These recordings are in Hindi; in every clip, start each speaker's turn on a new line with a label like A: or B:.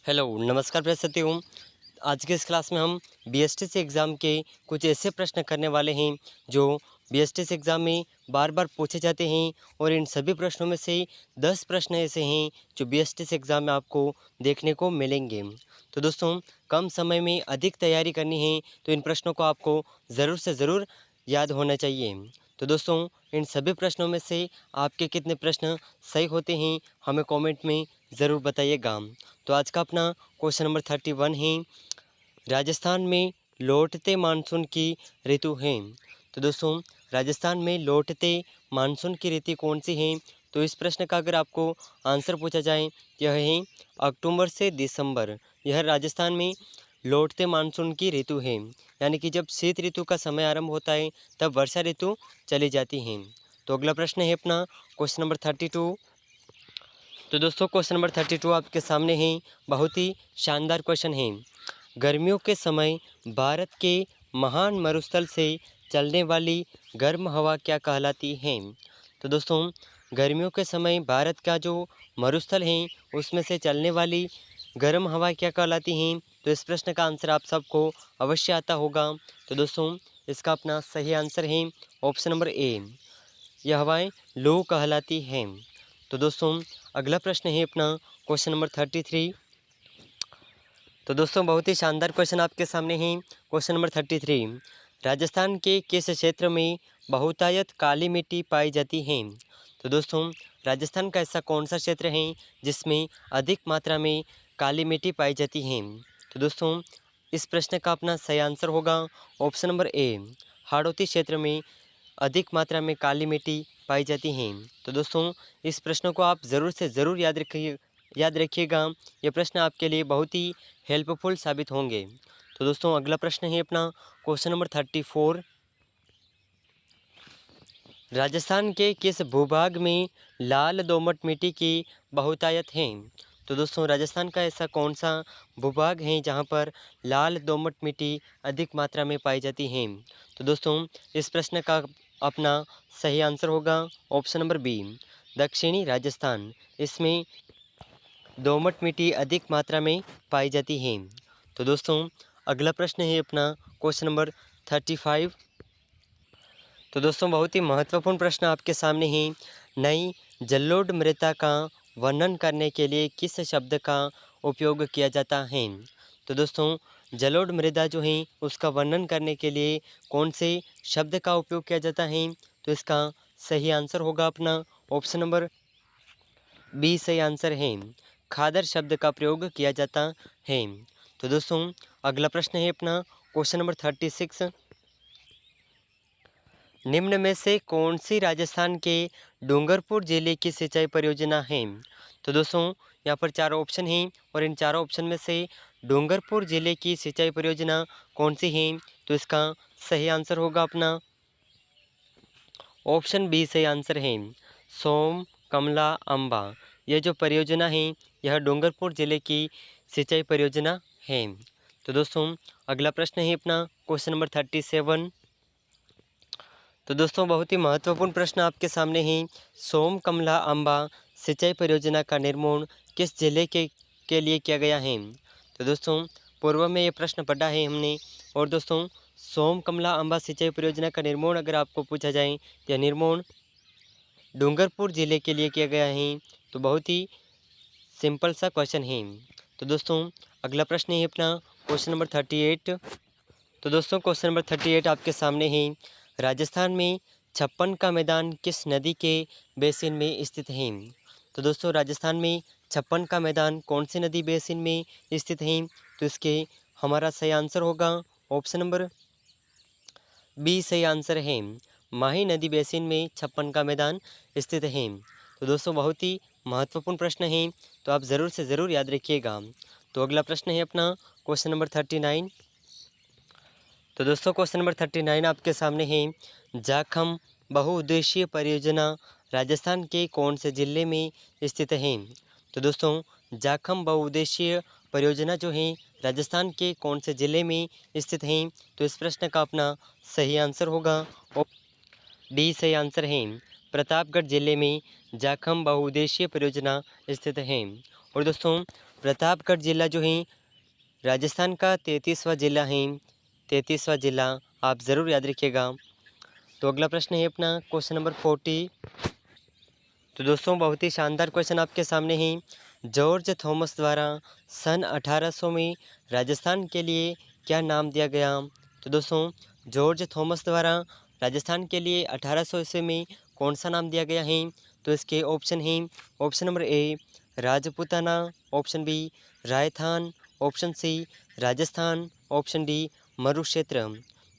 A: हेलो नमस्कार प्रिय साथियों। आज के इस क्लास में हम बीएसटीसी एग्ज़ाम के कुछ ऐसे प्रश्न करने वाले हैं जो बीएसटीसी एग्ज़ाम में बार बार पूछे जाते हैं और इन सभी प्रश्नों में से 10 प्रश्न ऐसे हैं जो बीएसटीसी एग्ज़ाम में आपको देखने को मिलेंगे। तो दोस्तों, कम समय में अधिक तैयारी करनी है तो इन प्रश्नों को आपको ज़रूर से ज़रूर याद होना चाहिए। तो दोस्तों, इन सभी प्रश्नों में से आपके कितने प्रश्न सही होते हैं हमें कमेंट में ज़रूर बताइएगा। तो आज का अपना क्वेश्चन नंबर 31 है, राजस्थान में लौटते मानसून की ऋतु है। तो दोस्तों, राजस्थान में लौटते मानसून की ऋतु कौन सी है? तो इस प्रश्न का अगर आपको आंसर पूछा जाए, यह है अक्टूबर से दिसंबर। यह राजस्थान में लौटते मानसून की ऋतु है, यानी कि जब शीत ऋतु का समय आरंभ होता है तब वर्षा ऋतु चली जाती है। तो अगला प्रश्न है अपना क्वेश्चन नंबर 32। तो दोस्तों, क्वेश्चन नंबर 32 आपके सामने है। बहुत ही शानदार क्वेश्चन है। गर्मियों के समय भारत के महान मरुस्थल से चलने वाली गर्म हवा क्या कहलाती है? तो दोस्तों, गर्मियों के समय भारत का जो मरुस्थल है उसमें से चलने वाली गर्म हवा क्या कहलाती हैं? तो इस प्रश्न का आंसर आप सबको अवश्य आता होगा। तो दोस्तों, इसका अपना सही आंसर है ऑप्शन नंबर ए, यह हवाएं लू कहलाती हैं। तो दोस्तों, अगला प्रश्न है अपना क्वेश्चन नंबर 33। तो दोस्तों, बहुत ही शानदार क्वेश्चन आपके सामने है। क्वेश्चन नंबर 33, राजस्थान के किस क्षेत्र में बहुतायत काली मिट्टी पाई जाती है? तो दोस्तों, राजस्थान का ऐसा कौन सा क्षेत्र है जिसमें अधिक मात्रा में काली मिट्टी पाई जाती है? तो दोस्तों, इस प्रश्न का अपना सही आंसर होगा ऑप्शन नंबर ए, हाड़ौती क्षेत्र में अधिक मात्रा में काली मिट्टी पाई जाती हैं। तो दोस्तों, इस प्रश्न को आप ज़रूर से ज़रूर याद रखिएगा। ये प्रश्न आपके लिए बहुत ही हेल्पफुल साबित होंगे। तो दोस्तों, अगला प्रश्न है अपना क्वेश्चन नंबर 34, राजस्थान के किस भूभाग में लाल दोमट मिट्टी की बहुतायत है? तो दोस्तों, राजस्थान का ऐसा कौन सा भूभाग है जहां पर लाल दोमट मिट्टी अधिक मात्रा में पाई जाती है? तो दोस्तों, इस प्रश्न का अपना सही आंसर होगा ऑप्शन नंबर बी, दक्षिणी राजस्थान। इसमें दोमट मिट्टी अधिक मात्रा में पाई जाती है। तो दोस्तों, अगला प्रश्न है अपना क्वेश्चन नंबर 35। तो दोस्तों, बहुत ही महत्वपूर्ण प्रश्न आपके सामने है। नई जलोढ़ मृदा का वर्णन करने के लिए किस शब्द का उपयोग किया जाता है? तो दोस्तों, जलोढ़ मृदा जो है उसका वर्णन करने के लिए कौन से शब्द का उपयोग किया जाता है? तो इसका सही आंसर होगा अपना ऑप्शन नंबर बी, सही आंसर है, खादर शब्द का प्रयोग किया जाता है। तो दोस्तों, अगला प्रश्न है अपना क्वेश्चन नंबर 36, निम्न में से कौन सी राजस्थान के डूंगरपुर जिले की सिंचाई परियोजना है? तो दोस्तों, यहाँ पर चारों ऑप्शन हैं और इन चारों ऑप्शन में से डूंगरपुर जिले की सिंचाई परियोजना कौन सी है? तो इसका सही आंसर होगा अपना ऑप्शन बी, सही आंसर है, सोम कमला अम्बा। यह जो परियोजना है यह डूंगरपुर जिले की सिंचाई परियोजना है। तो दोस्तों, अगला प्रश्न है अपना क्वेश्चन नंबर 37। तो दोस्तों, बहुत ही महत्वपूर्ण प्रश्न आपके सामने है। सोम कमला अम्बा सिंचाई परियोजना का निर्माण किस जिले के लिए किया गया है? तो दोस्तों, पूर्व में ये प्रश्न पढ़ा है हमने। और दोस्तों, सोम कमला अम्बा सिंचाई परियोजना का निर्माण अगर आपको पूछा जाए, यह निर्माण डूंगरपुर जिले के लिए किया गया है। तो बहुत ही सिंपल सा क्वेश्चन है। तो दोस्तों, अगला प्रश्न है अपना क्वेश्चन नंबर 38। तो दोस्तों, क्वेश्चन नंबर 38 आपके सामने है। राजस्थान में छप्पन का मैदान किस नदी के बेसिन में स्थित है? तो दोस्तों, राजस्थान में छप्पन का मैदान कौन सी नदी बेसिन में स्थित है? तो इसके हमारा सही आंसर होगा ऑप्शन नंबर बी, सही आंसर है, माही नदी बेसिन में छप्पन का मैदान स्थित है। तो दोस्तों, बहुत ही महत्वपूर्ण प्रश्न है, तो आप ज़रूर से ज़रूर याद रखिएगा। तो अगला प्रश्न है अपना क्वेश्चन नंबर 39। तो दोस्तों, क्वेश्चन नंबर 39 आपके सामने है। जाखम बहुउद्देशीय परियोजना राजस्थान के कौन से जिले में स्थित है? तो दोस्तों, जाखम बहुउद्देशीय परियोजना जो है राजस्थान के कौन से ज़िले में स्थित है? तो इस प्रश्न का अपना सही आंसर होगा डी, सही आंसर है, प्रतापगढ़ जिले में जाखम बहुउद्देशीय परियोजना स्थित है। और दोस्तों प्रतापगढ़ जिला जो है राजस्थान का 33वां जिला है। 33वां जिला आप ज़रूर याद रखिएगा। तो अगला प्रश्न है अपना क्वेश्चन नंबर 40। तो दोस्तों बहुत ही शानदार क्वेश्चन आपके सामने है। जॉर्ज थॉमस द्वारा सन 1800 में राजस्थान के लिए क्या नाम दिया गया? तो दोस्तों जॉर्ज थॉमस द्वारा राजस्थान के लिए 1800 ईस्वी में कौन सा नाम दिया गया है? तो इसके ऑप्शन हैं। Option number A Rajputana, option B Raithan, option C Rajasthan, option D Marukshetra.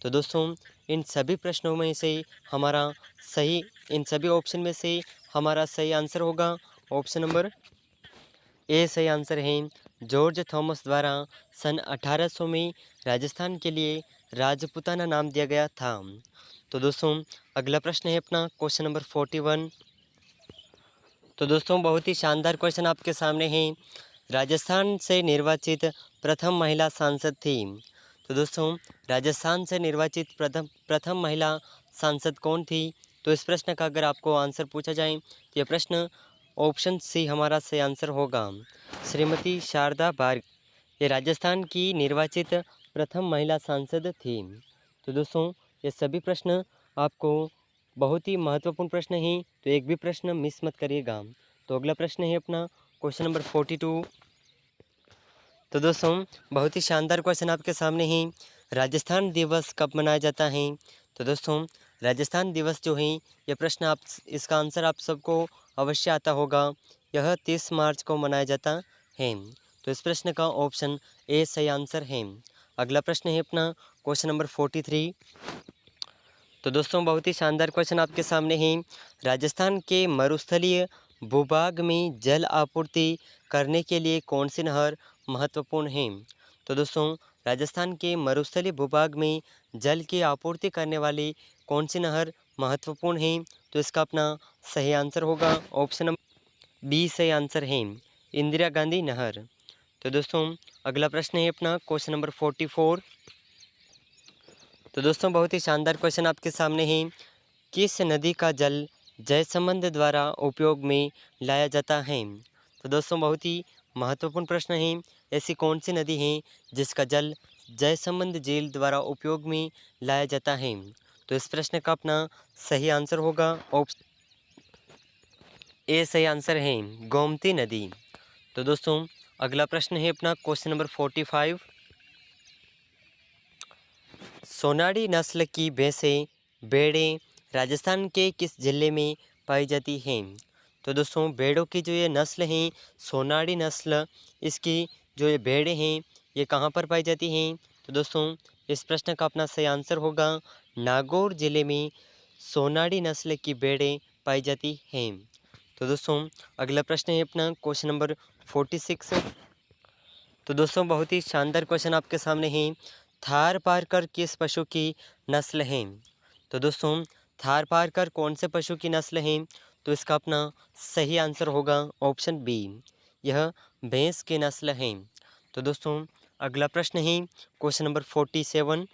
A: तो दोस्तों इन सभी प्रश्नों में से हमारा सही इन सभी ऑप्शन में से हमारा सही आंसर होगा ऑप्शन नंबर ए सही आंसर है। जॉर्ज थॉमस द्वारा सन 1800 में राजस्थान के लिए राजपूताना नाम दिया गया था। तो दोस्तों अगला प्रश्न है अपना क्वेश्चन नंबर 41। तो दोस्तों बहुत ही शानदार क्वेश्चन आपके सामने है। राजस्थान से निर्वाचित प्रथम महिला सांसद थी। तो दोस्तों राजस्थान से निर्वाचित प्रथम महिला सांसद कौन थी? तो इस प्रश्न का अगर आपको आंसर पूछा जाए तो यह प्रश्न ऑप्शन सी हमारा सही आंसर होगा, श्रीमती शारदा बार। ये राजस्थान की निर्वाचित प्रथम महिला सांसद थी। तो दोस्तों ये सभी प्रश्न आपको बहुत ही महत्वपूर्ण प्रश्न हैं, तो एक भी प्रश्न मिस मत करिएगा। तो अगला प्रश्न है अपना क्वेश्चन नंबर 42। तो दोस्तों बहुत ही शानदार क्वेश्चन आपके सामने है। राजस्थान दिवस कब मनाया जाता है? तो दोस्तों राजस्थान दिवस जो है यह प्रश्न आप इसका आंसर आप सबको अवश्य आता होगा। यह 30 मार्च को मनाया जाता है। तो इस प्रश्न का ऑप्शन ए सही आंसर है। अगला प्रश्न है अपना क्वेश्चन नंबर 43। तो दोस्तों बहुत ही शानदार क्वेश्चन आपके सामने है। राजस्थान के मरुस्थलीय भूभाग में जल आपूर्ति करने के लिए कौन सी नहर महत्वपूर्ण है? तो दोस्तों राजस्थान के मरुस्थलीय भूभाग में जल की आपूर्ति करने वाली कौन सी नहर महत्वपूर्ण है? तो इसका अपना सही आंसर होगा ऑप्शन नंबर बी सही आंसर है, इंदिरा गांधी नहर। तो दोस्तों अगला प्रश्न है अपना क्वेश्चन नंबर 44। तो दोस्तों बहुत ही शानदार क्वेश्चन आपके सामने है। किस नदी का जल जयसंबंध द्वारा उपयोग में लाया जाता है? तो दोस्तों बहुत ही महत्वपूर्ण प्रश्न है। ऐसी कौन सी नदी है जिसका जल जयसंबंध झील द्वारा उपयोग में लाया जाता है? तो इस प्रश्न का अपना सही आंसर होगा ऑप्शन ए सही आंसर है, गोमती नदी। तो दोस्तों अगला प्रश्न है अपना क्वेश्चन नंबर 45। सोनाड़ी नस्ल की भैंसें भेड़ें राजस्थान के किस जिले में पाई जाती हैं? तो दोस्तों भेड़ों की जो ये नस्ल हैं सोनाड़ी नस्ल, इसकी जो ये भेड़ें हैं ये कहाँ पर पाई जाती हैं? तो दोस्तों इस प्रश्न का अपना सही आंसर होगा नागौर जिले में सोनाड़ी नस्ल की भेड़ें पाई जाती हैं। तो दोस्तों अगला प्रश्न है अपना क्वेश्चन नंबर 46। तो दोस्तों बहुत ही शानदार क्वेश्चन आपके सामने है। थार पारकर किस पशु की नस्ल है? तो दोस्तों थार पारकर कौन से पशु की नस्ल है? तो इसका अपना सही आंसर होगा ऑप्शन बी, यह भैंस की नस्ल है। तो दोस्तों अगला प्रश्न है क्वेश्चन नंबर 47।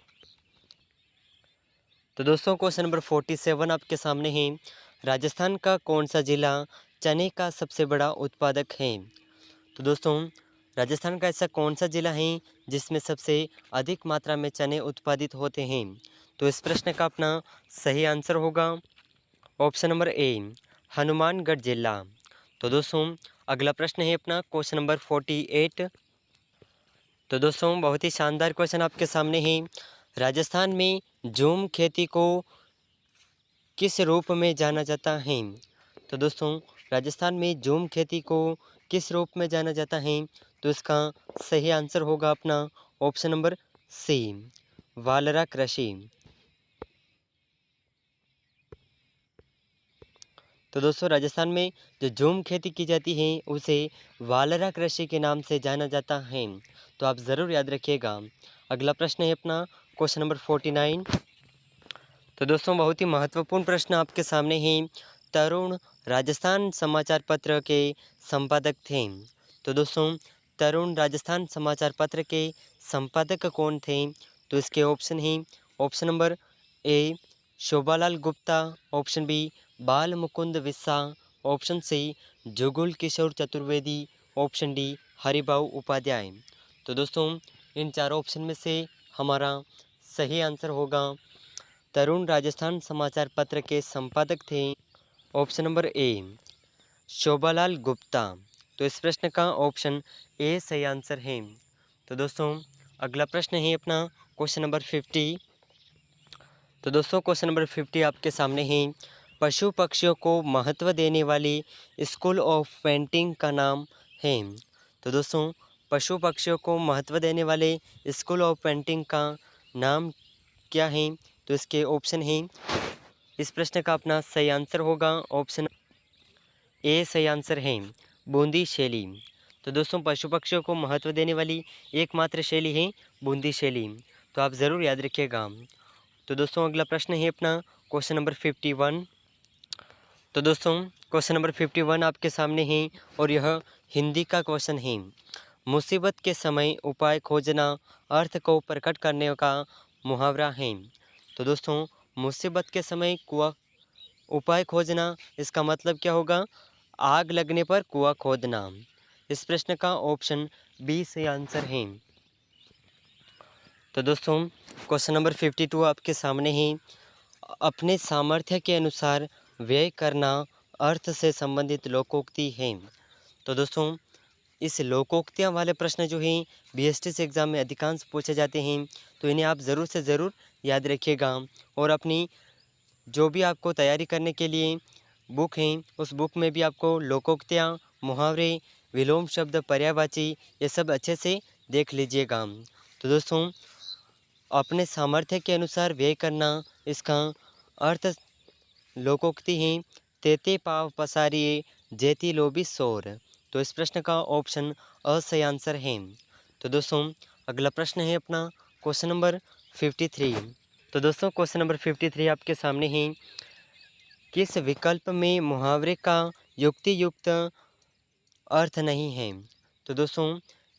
A: तो दोस्तों क्वेश्चन नंबर 47 आपके सामने है। राजस्थान का कौन सा जिला चने का सबसे बड़ा उत्पादक है? तो दोस्तों राजस्थान का ऐसा कौन सा जिला है जिसमें सबसे अधिक मात्रा में चने उत्पादित होते हैं? तो इस प्रश्न का अपना सही आंसर होगा ऑप्शन नंबर ए, हनुमानगढ़ जिला। तो दोस्तों अगला प्रश्न है अपना क्वेश्चन नंबर 48। तो दोस्तों बहुत ही शानदार क्वेश्चन आपके सामने है। राजस्थान में झूम खेती को किस रूप में जाना जाता है? तो दोस्तों राजस्थान में झूम खेती को किस रूप में जाना जाता है? तो इसका सही आंसर होगा अपना ऑप्शन नंबर सी, वालरा कृषि। तो दोस्तों राजस्थान में जो झूम खेती की जाती है उसे वालरा कृषि के नाम से जाना जाता है। तो आप ज़रूर याद रखिएगा। अगला प्रश्न है अपना क्वेश्चन नंबर 49। तो दोस्तों बहुत ही महत्वपूर्ण प्रश्न आपके सामने है। तरुण राजस्थान समाचार पत्र के संपादक थे। तो दोस्तों तरुण राजस्थान समाचार पत्र के संपादक कौन थे? तो इसके ऑप्शन हैं। Option number A Shobhalal Gupta, option B Bal Mukund Bissa, option C Jugal Kishore Chaturvedi, option D Haribhau Upadhyay. तो दोस्तों इन चारों ऑप्शन में से हमारा सही आंसर होगा तरुण राजस्थान समाचार पत्र के संपादक थे option number A Shobhalal Gupta. तो इस प्रश्न का ऑप्शन ए सही आंसर है। तो दोस्तों अगला प्रश्न है अपना क्वेश्चन नंबर 50। तो दोस्तों क्वेश्चन नंबर 50 आपके सामने है। पशु पक्षियों को महत्व देने वाली स्कूल ऑफ पेंटिंग का नाम है। तो दोस्तों पशु पक्षियों को महत्व देने वाले स्कूल ऑफ पेंटिंग का नाम क्या है? तो इसके ऑप्शन हैं। इस प्रश्न का अपना सही आंसर होगा ऑप्शन ए सही आंसर है बूंदी शैली। तो दोस्तों पशु पक्षियों को महत्व देने वाली एकमात्र शैली है बूंदी शैली। तो आप ज़रूर याद रखिएगा। तो दोस्तों अगला प्रश्न है अपना क्वेश्चन नंबर 51। तो दोस्तों क्वेश्चन नंबर 51 आपके सामने है और यह हिंदी का क्वेश्चन है। मुसीबत के समय उपाय खोजना अर्थ को प्रकट करने का मुहावरा है। तो दोस्तों मुसीबत के समय कुआं उपाय खोजना, इसका मतलब क्या होगा? आग लगने पर कुआं खोदना। इस प्रश्न का ऑप्शन बी सही आंसर है। तो दोस्तों क्वेश्चन नंबर 52 आपके सामने है। अपने सामर्थ्य के अनुसार व्यय करना अर्थ से संबंधित लोकोक्ति है। तो दोस्तों इस लोकोक्तियाँ वाले प्रश्न जो हैं बीएसटीसी एग्ज़ाम में अधिकांश पूछे जाते हैं। तो इन्हें आप ज़रूर से ज़रूर याद रखिएगा और अपनी जो भी आपको तैयारी करने के लिए बुक हैं उस बुक में भी आपको लोकोक्तियाँ, मुहावरे, विलोम शब्द, पर्यायवाची ये सब अच्छे से देख लीजिएगा। तो दोस्तों अपने सामर्थ्य के अनुसार व्यय करना, इसका अर्थ लोकोक्ति है तेते पाव पसारिए जेती लोभी शोर। तो इस प्रश्न का ऑप्शन अ सही आंसर है। तो दोस्तों अगला प्रश्न है अपना क्वेश्चन नंबर 53। तो दोस्तों क्वेश्चन नंबर 53 आपके सामने है। किस विकल्प में मुहावरे का युक्ति युक्त अर्थ नहीं है? तो दोस्तों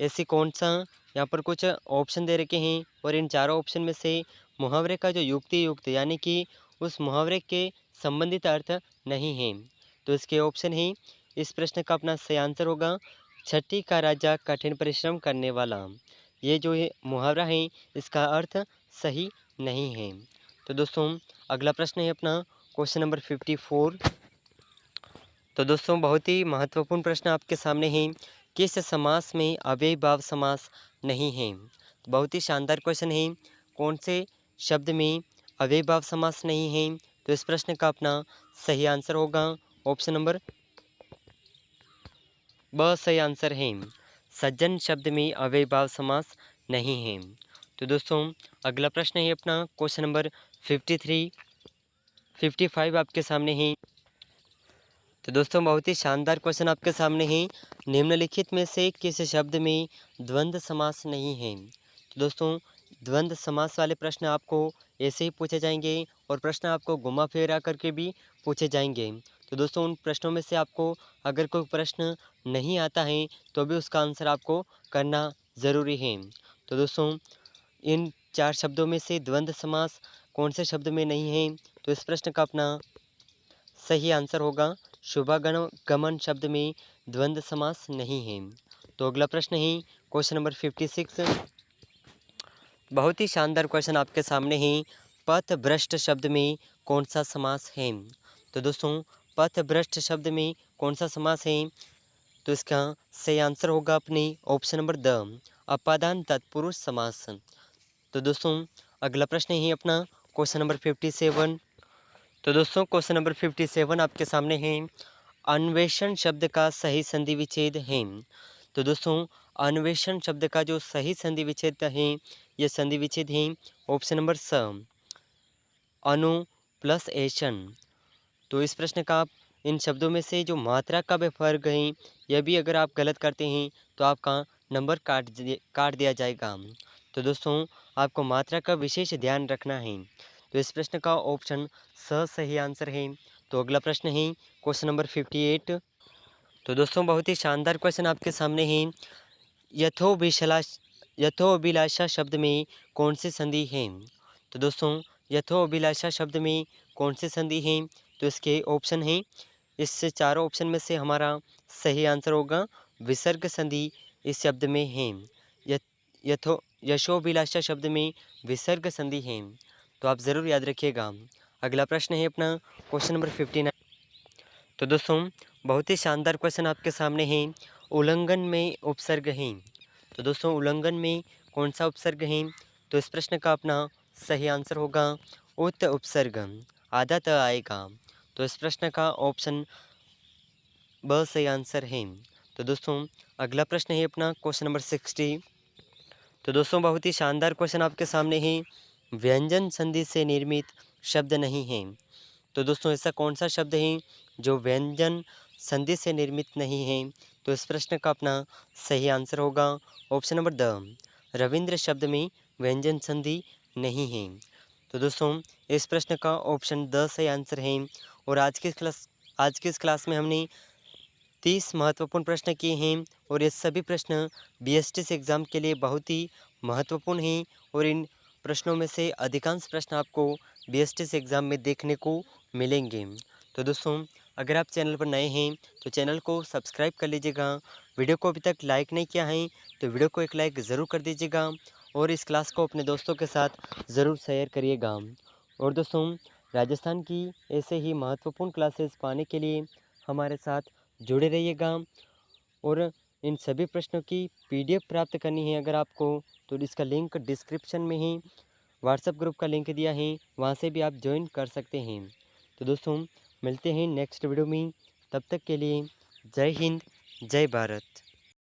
A: ऐसी कौन सा यहाँ पर कुछ ऑप्शन दे रखे हैं और इन चारों ऑप्शन में से मुहावरे का जो युक्ति युक्त यानी कि उस मुहावरे के संबंधित अर्थ नहीं है। तो इसके ऑप्शन है। इस प्रश्न का अपना सही आंसर होगा छठी का राजा कठिन परिश्रम करने वाला। ये जो है मुहावरा है इसका अर्थ सही नहीं है। तो दोस्तों अगला प्रश्न है अपना क्वेश्चन नंबर 54। तो दोस्तों बहुत ही महत्वपूर्ण प्रश्न आपके सामने है। किस समास में अव्ययी भाव समास नहीं है? तो बहुत ही शानदार क्वेश्चन है। कौन से शब्द में अव्ययी भाव समास नहीं है? तो इस प्रश्न का अपना सही आंसर होगा ऑप्शन नंबर ब सही आंसर है सज्जन शब्द में अव्ययी भाव समास नहीं है। तो दोस्तों अगला प्रश्न है अपना क्वेश्चन नंबर 53 55 आपके सामने है। तो दोस्तों बहुत ही शानदार क्वेश्चन आपके सामने है। निम्नलिखित में से किस शब्द में द्वंद्व समास नहीं है? तो दोस्तों द्वंद्व समास वाले प्रश्न आपको ऐसे ही पूछे जाएंगे और प्रश्न आपको घुमा फिरा करके भी पूछे जाएंगे। तो दोस्तों उन प्रश्नों में से आपको अगर कोई प्रश्न नहीं आता है तो भी उसका आंसर आपको करना ज़रूरी है। तो दोस्तों इन चार शब्दों में से द्वंद्व समास कौन से शब्द में नहीं है? तो इस प्रश्न का अपना सही आंसर होगा शुभागमन शब्द में द्वंद्व समास नहीं है। तो अगला प्रश्न है क्वेश्चन नंबर 56। बहुत ही शानदार क्वेश्चन आपके सामने है। पथभ्रष्ट शब्द में कौन सा समास है? तो दोस्तों पथभ्रष्ट शब्द में कौन सा समास है? तो इसका सही आंसर होगा अपने ऑप्शन नंबर द अपादान तत्पुरुष समास। तो दोस्तों अगला प्रश्न है अपना क्वेश्चन नंबर 57। तो दोस्तों क्वेश्चन नंबर 57 आपके सामने है। अन्वेषण शब्द का सही संधि विच्छेद है। तो दोस्तों अन्वेषण शब्द का जो सही संधि विच्छेद है यह संधि विच्छेद है ऑप्शन नंबर स अनु प्लस एशन। तो इस प्रश्न का आप इन शब्दों में से जो मात्रा का भी फर्क है यह भी अगर आप गलत करते हैं तो आपका नंबर काट दिया जाएगा। तो दोस्तों आपको मात्रा का विशेष ध्यान रखना है। तो इस प्रश्न का ऑप्शन स सही आंसर है। तो अगला प्रश्न है क्वेश्चन नंबर 58। तो दोस्तों बहुत ही शानदार क्वेश्चन आपके सामने है। यथोभिलाषा शब्द में कौन सी संधि है? तो दोस्तों यथोभिलाषा शब्द में कौन सी संधि है? तो इसके ऑप्शन हैं। इससे चारों ऑप्शन में से हमारा सही आंसर होगा विसर्ग संधि इस शब्द में है? यशोभिलाषा शब्द में विसर्ग संधि है। तो आप ज़रूर याद रखिएगा। अगला प्रश्न है अपना क्वेश्चन नंबर 59। तो दोस्तों बहुत ही शानदार क्वेश्चन आपके सामने है। उल्लंघन में उपसर्ग है। तो दोस्तों उल्लंघन में कौन सा उपसर्ग है? तो इस प्रश्न का अपना सही आंसर होगा उत उपसर्ग, आधा त आएगा। तो इस प्रश्न का ऑप्शन ब सही आंसर है। तो दोस्तों अगला प्रश्न है अपना क्वेश्चन नंबर 60। तो दोस्तों बहुत ही शानदार क्वेश्चन आपके सामने है। व्यंजन संधि से निर्मित शब्द नहीं है। तो दोस्तों ऐसा कौन सा शब्द है जो व्यंजन संधि से निर्मित नहीं है? तो इस प्रश्न का अपना सही आंसर होगा ऑप्शन नंबर द, रविंद्र शब्द में व्यंजन संधि नहीं है। तो दोस्तों इस प्रश्न का ऑप्शन द सही आंसर है। और आज की इस क्लास में हमने 30 महत्वपूर्ण प्रश्न किए हैं और ये सभी प्रश्न बीएसटीसी एग्ज़ाम के लिए बहुत ही महत्वपूर्ण हैं। और इन प्रश्नों में से अधिकांश प्रश्न आपको बीएसटीसी एग्ज़ाम में देखने को मिलेंगे। तो दोस्तों अगर आप चैनल पर नए हैं तो चैनल को सब्सक्राइब कर लीजिएगा। वीडियो को अभी तक लाइक नहीं किया है तो वीडियो को एक लाइक ज़रूर कर दीजिएगा और इस क्लास को अपने दोस्तों के साथ ज़रूर शेयर करिएगा। और दोस्तों राजस्थान की ऐसे ही महत्वपूर्ण क्लासेस पाने के लिए हमारे साथ जुड़े रहिएगा। और इन सभी प्रश्नों की पीडीएफ प्राप्त करनी है अगर आपको, तो इसका लिंक डिस्क्रिप्शन में ही व्हाट्सएप ग्रुप का लिंक दिया है, वहाँ से भी आप ज्वाइन कर सकते हैं। तो दोस्तों मिलते हैं नेक्स्ट वीडियो में, तब तक के लिए जय हिंद जय भारत।